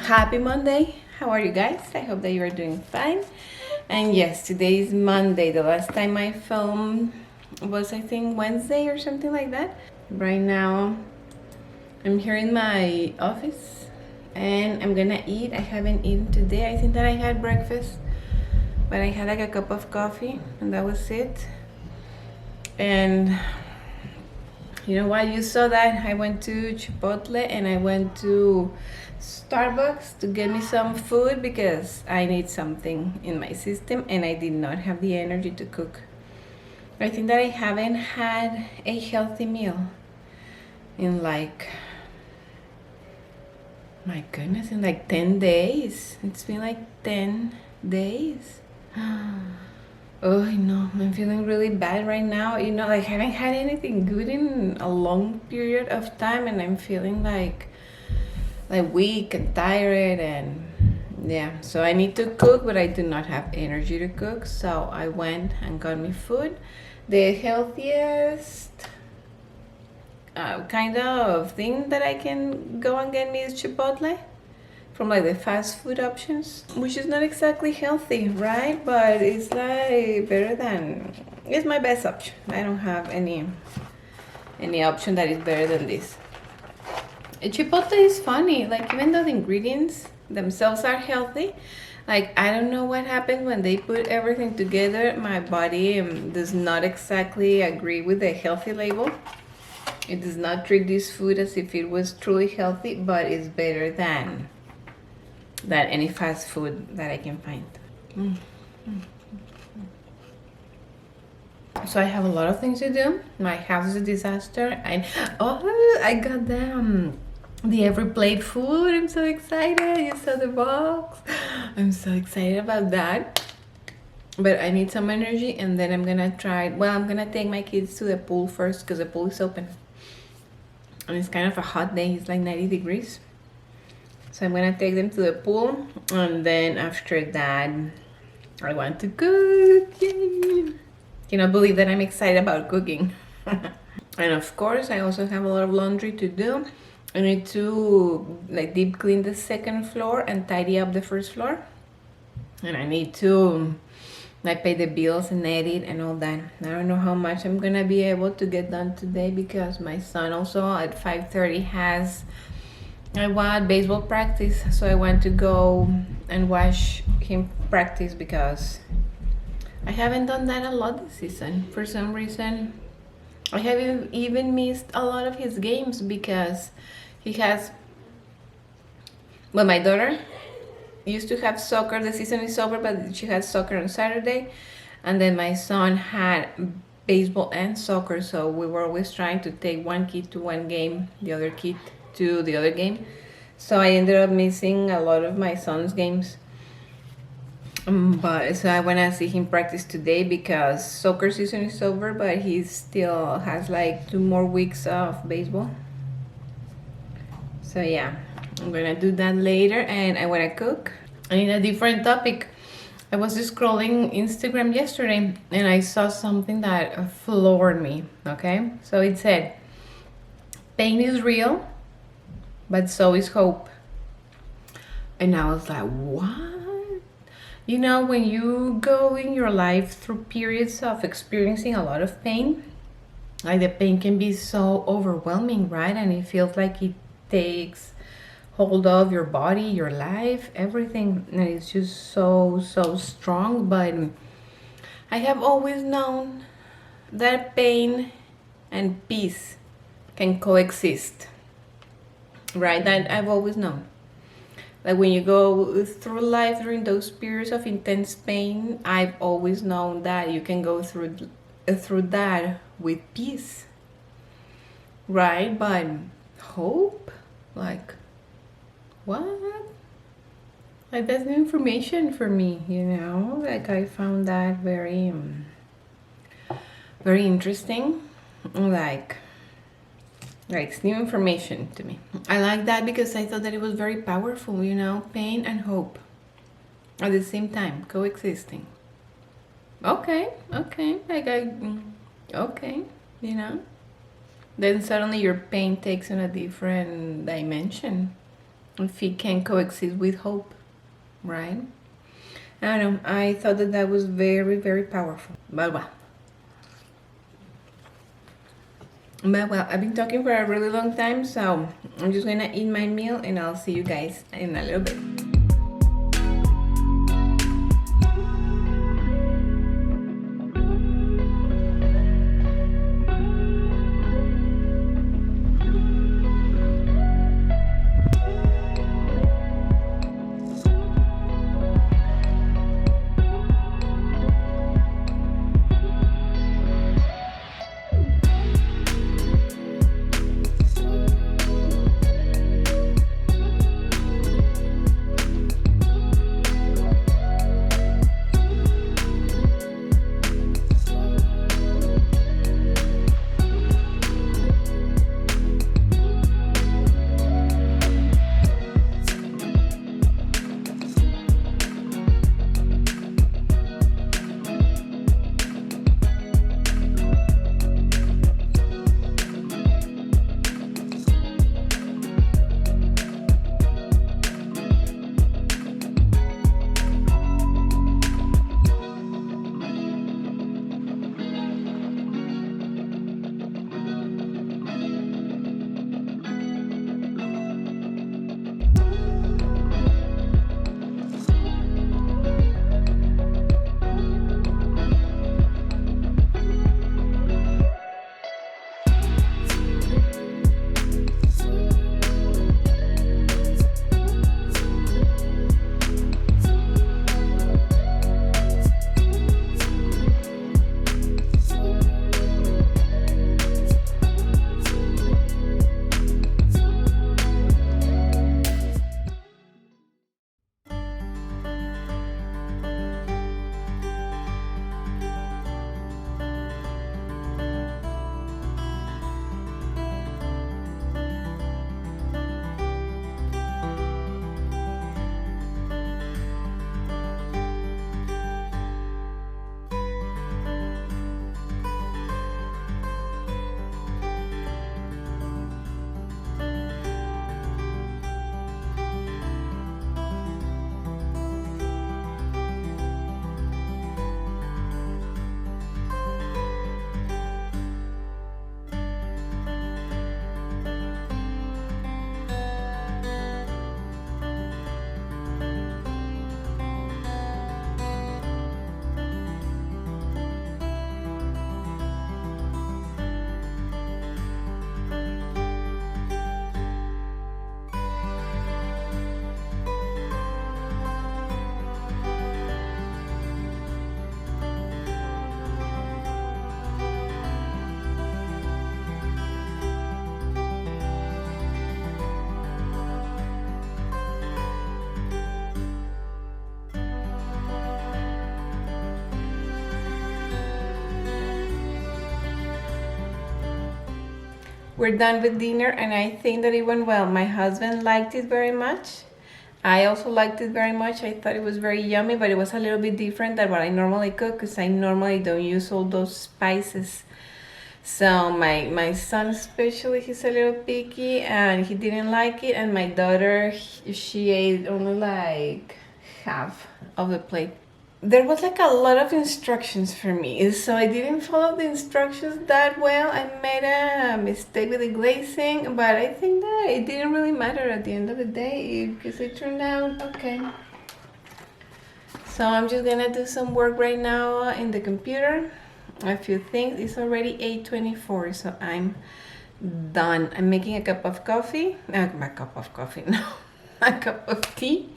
Happy Monday. How are you guys? I hope that you are doing fine. And yes, today is Monday. The last time I filmed was, I think, Wednesday or something like that. Right now, I'm here in my office and I'm gonna eat. I haven't eaten today. I think that I had breakfast, but I had like a cup of coffee and that was it. And you know what? You saw that I went to Chipotle and I went to Starbucks to get me some food because I need something in my system and I did not have the energy to cook. I think that I haven't had a healthy meal in like, my goodness, in like 10 days. It's been like 10 days. Oh, I know. I'm feeling really bad right now. You know, like I haven't had anything good in a long period of time, and I'm feeling like weak and tired, and yeah. So I need to cook, but I do not have energy to cook. So I went and got me food. The healthiest kind of thing that I can go and get me is Chipotle from like the fast food options, which is not exactly healthy, right? But it's like better than, it's my best option. I don't have any option that is better than this. Chipotle is funny, like even though the ingredients themselves are healthy, like I don't know what happened when they put everything together. My body does not exactly agree with the healthy label. It does not treat this food as if it was truly healthy, but it's better than any fast food that I can find. So I have a lot of things to do. My house is a disaster. I got the every plate food. I'm so excited. You saw the box. I'm so excited about that. But I need some energy, and then I'm gonna take my kids to the pool first because the pool is open. And it's kind of a hot day. It's like 90 degrees. So I'm gonna take them to the pool, and then after that, I want to cook. Yay! Cannot believe that I'm excited about cooking. And of course, I also have a lot of laundry to do. I need to like deep clean the second floor and tidy up the first floor. And I need to like pay the bills and edit and all that. I don't know how much I'm gonna be able to get done today because my son also at 5:30 has baseball practice, so I want to go and watch him practice because I haven't done that a lot this season. For some reason, I have even missed a lot of his games because he has, well, my daughter used to have soccer. The season is over, but she had soccer on Saturday, and then my son had baseball and soccer, so we were always trying to take one kid to one game, the other kid to the other game. So I ended up missing a lot of my son's games. But so I want to see him practice today because soccer season is over, but he still has like 2 more weeks of baseball. So yeah, I'm gonna do that later, and I want to cook. And in a different topic, I was just scrolling Instagram yesterday and I saw something that floored me. Okay, so it said, pain is real, but so is hope. And I was like, what? You know, when you go in your life through periods of experiencing a lot of pain, like the pain can be so overwhelming, right? And it feels like it takes hold of your body, your life, everything, and it's just so strong. But I have always known that pain and peace can coexist, right? That I've always known. Like when you go through life during those periods of intense pain, I've always known that you can go through that with peace, right? But hope, like, what? Like that's new information for me, you know? Like I found that very interesting. Like it's new information to me. I like that because I thought that it was very powerful, you know, pain and hope at the same time, coexisting. Okay, okay, you know. Then suddenly your pain takes on a different dimension. if it can coexist with hope, right? I don't know, I thought that that was very, very powerful. But well, I've been talking for a really long time, so I'm just gonna eat my meal and I'll see you guys in a little bit. We're done with dinner and I think that it went well. My husband liked it very much. I also liked it very much. I thought it was very yummy, but it was a little bit different than what I normally cook because I normally don't use all those spices. So my son especially, he's a little picky and he didn't like it, and my daughter, she ate only like half of the plate. There was like a lot of instructions for me, so I didn't follow the instructions that well. I made a mistake with the glazing, but I think that it didn't really matter at the end of the day because it turned out okay. So I'm just gonna do some work right now in the computer, a few things. It's already 8:24, so I'm done. I'm making a cup of coffee, no, a cup of tea.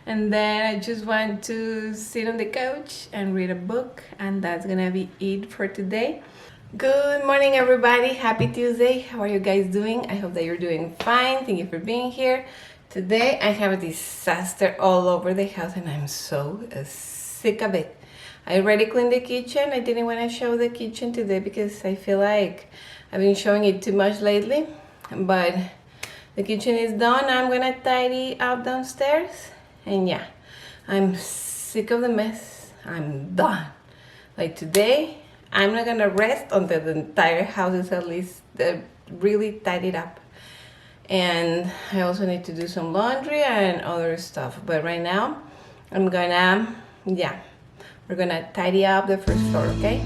And then I just want to sit on the couch and read a book, and that's gonna be it for today. Good morning, everybody. Happy Tuesday. How are you guys doing? I hope that you're doing fine. Thank you for being here. Today I have a disaster all over the house and I'm so sick of it. I already cleaned the kitchen. I didn't want to show the kitchen today because I feel like I've been showing it too much lately. But the kitchen is done. I'm gonna tidy up downstairs. And yeah, I'm sick of the mess. I'm done. Like today, I'm not gonna rest until the entire house is at least really tidied up. and I also need to do some laundry and other stuff. But right now, I'm gonna, yeah, we're gonna tidy up the first floor, okay?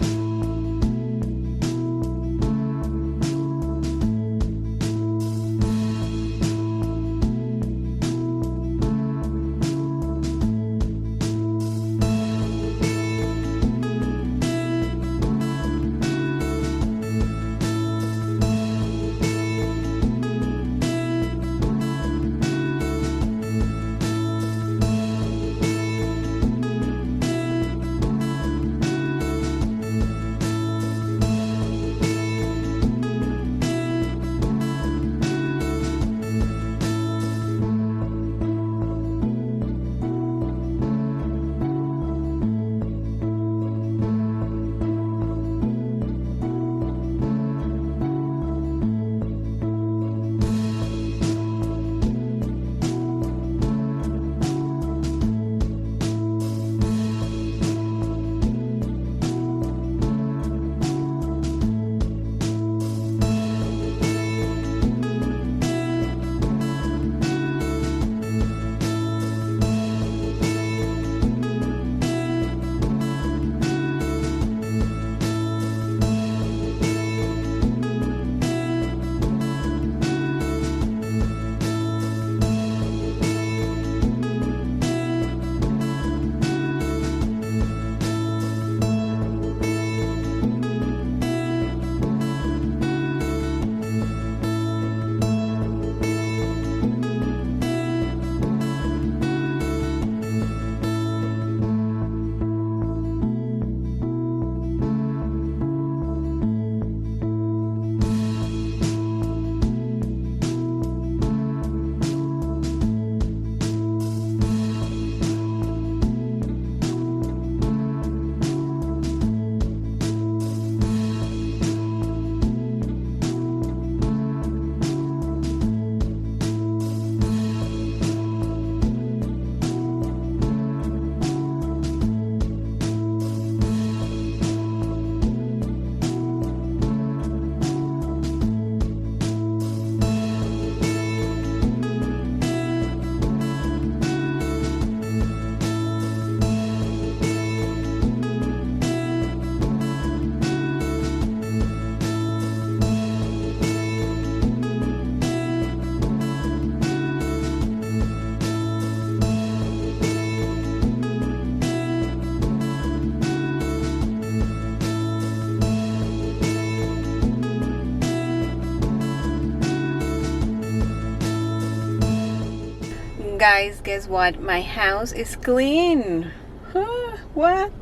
Guys, guess what? My house is clean. Huh? What?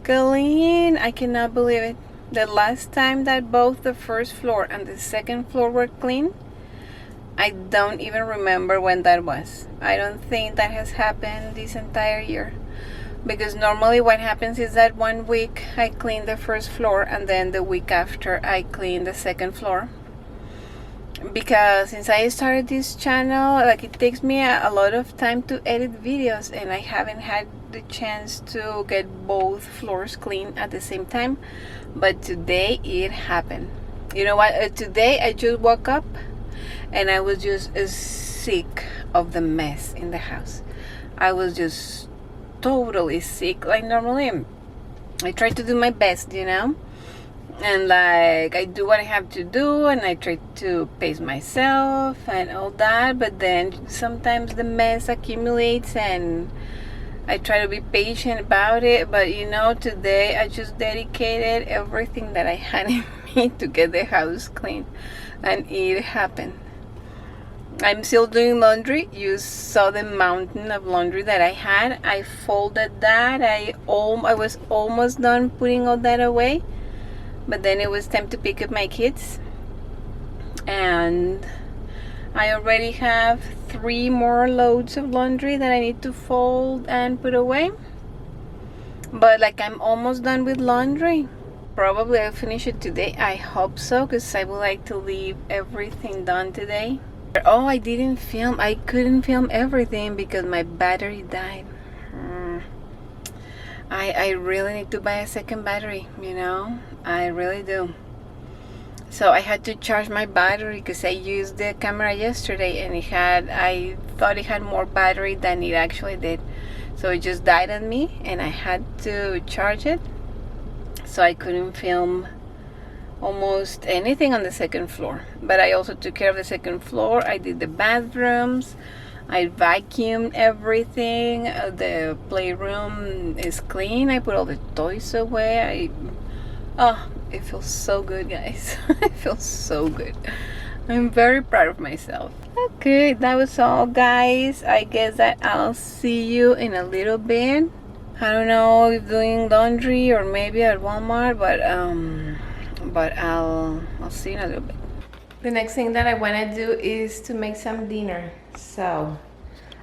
Clean. I cannot believe it. The last time that both the first floor and the second floor were clean, I don't even remember when that was. I don't think that has happened this entire year. Because normally what happens is that 1 week I clean the first floor and then the week after I clean the second floor. Because since I started this channel, like, it takes me a lot of time to edit videos, and I haven't had the chance to get both floors clean at the same time. But today it happened. You know what? Today I just woke up and I was just sick of the mess in the house. I was just totally sick. Like, normally I try to do my best, you know, and like I do what I have to do, and I try to pace myself and all that, but then sometimes the mess accumulates and I try to be patient about it. But you know, today I just dedicated everything that I had in me to get the house clean, and it happened. I'm still doing laundry. You saw the mountain of laundry that I had. I folded that. I was almost done putting all that away, but then it was time to pick up my kids, and I already have 3 more loads of laundry that I need to fold and put away. But like, I'm almost done with laundry. Probably I'll finish it today. I hope so, because I would like to leave everything done today. Oh, I didn't film. I couldn't film everything because my battery died. I really need to buy a second battery, you know. I really do. So I had to charge my battery because I used the camera yesterday and I thought it had more battery than it actually did. So it just died on me and I had to charge it. So I couldn't film almost anything on the second floor. But I also took care of the second floor. I did the bathrooms. I vacuumed everything. The playroom is clean. I put all the toys away. It feels so good, guys. It feels so good. I'm very proud of myself. Okay, that was all, guys. I guess that I'll see you in a little bit. I don't know if doing laundry or maybe at Walmart, but I'll see you in a little bit. The next thing that I want to do is to make some dinner. So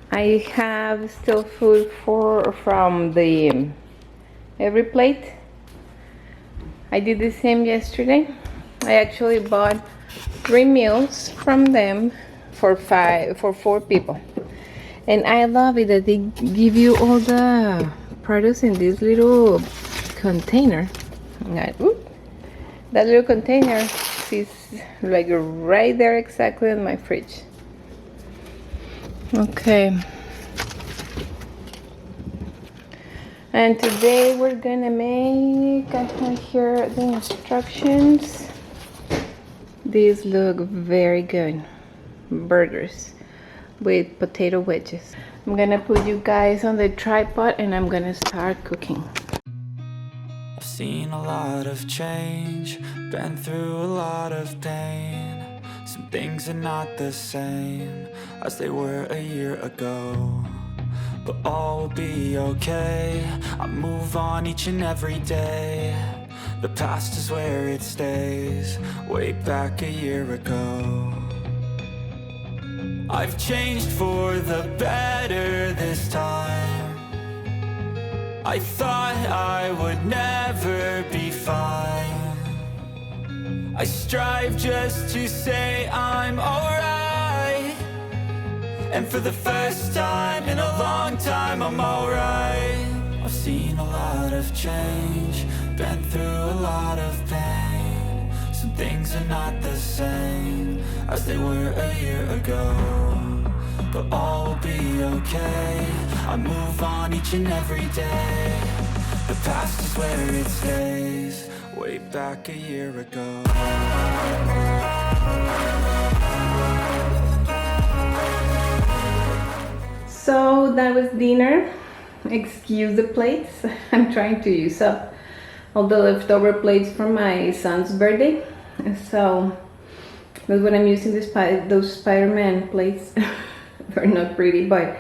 I have still food from the every plate. I did the same yesterday. I actually bought 3 meals from them for 4 people. And I love it that they give you all the produce in this little container. That little container is like right there exactly in my fridge. Okay. And today we're gonna make, I have here the instructions. These look very good. Burgers with potato wedges. I'm gonna put you guys on the tripod and I'm gonna start cooking. I've seen a lot of change, been through a lot of pain. Some things are not the same as they were a year ago, but all will be okay. I move on each and every day. The past is where it stays, way back a year ago. I've changed for the better this time. I thought I would never be fine. I strive just to say I'm alright, and for the first time in a long time I'm alright. I've seen a lot of change, been through a lot of pain. Some things are not the same as they were a year ago, but all will be okay. I move on each and every day. The past is where it stays, way back a year ago. So that was dinner. Excuse the plates. I'm trying to use up all the leftover plates from my son's birthday. So that's what I'm using, those Spider-Man plates. They're not pretty, but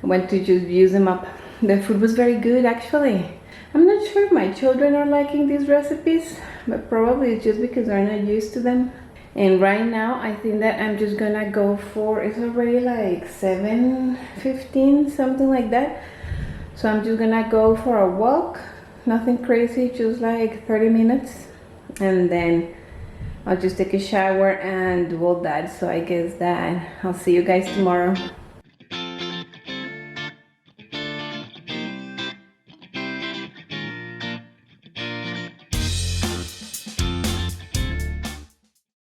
I want to just use them up. The food was very good, actually. I'm not sure if my children are liking these recipes, but probably it's just because they're not used to them. And right now, I think that I'm just gonna go for, it's already like 7:15, something like that. So I'm just gonna go for a walk. Nothing crazy, just like 30 minutes. And then I'll just take a shower and do all that. So I guess that I'll see you guys tomorrow.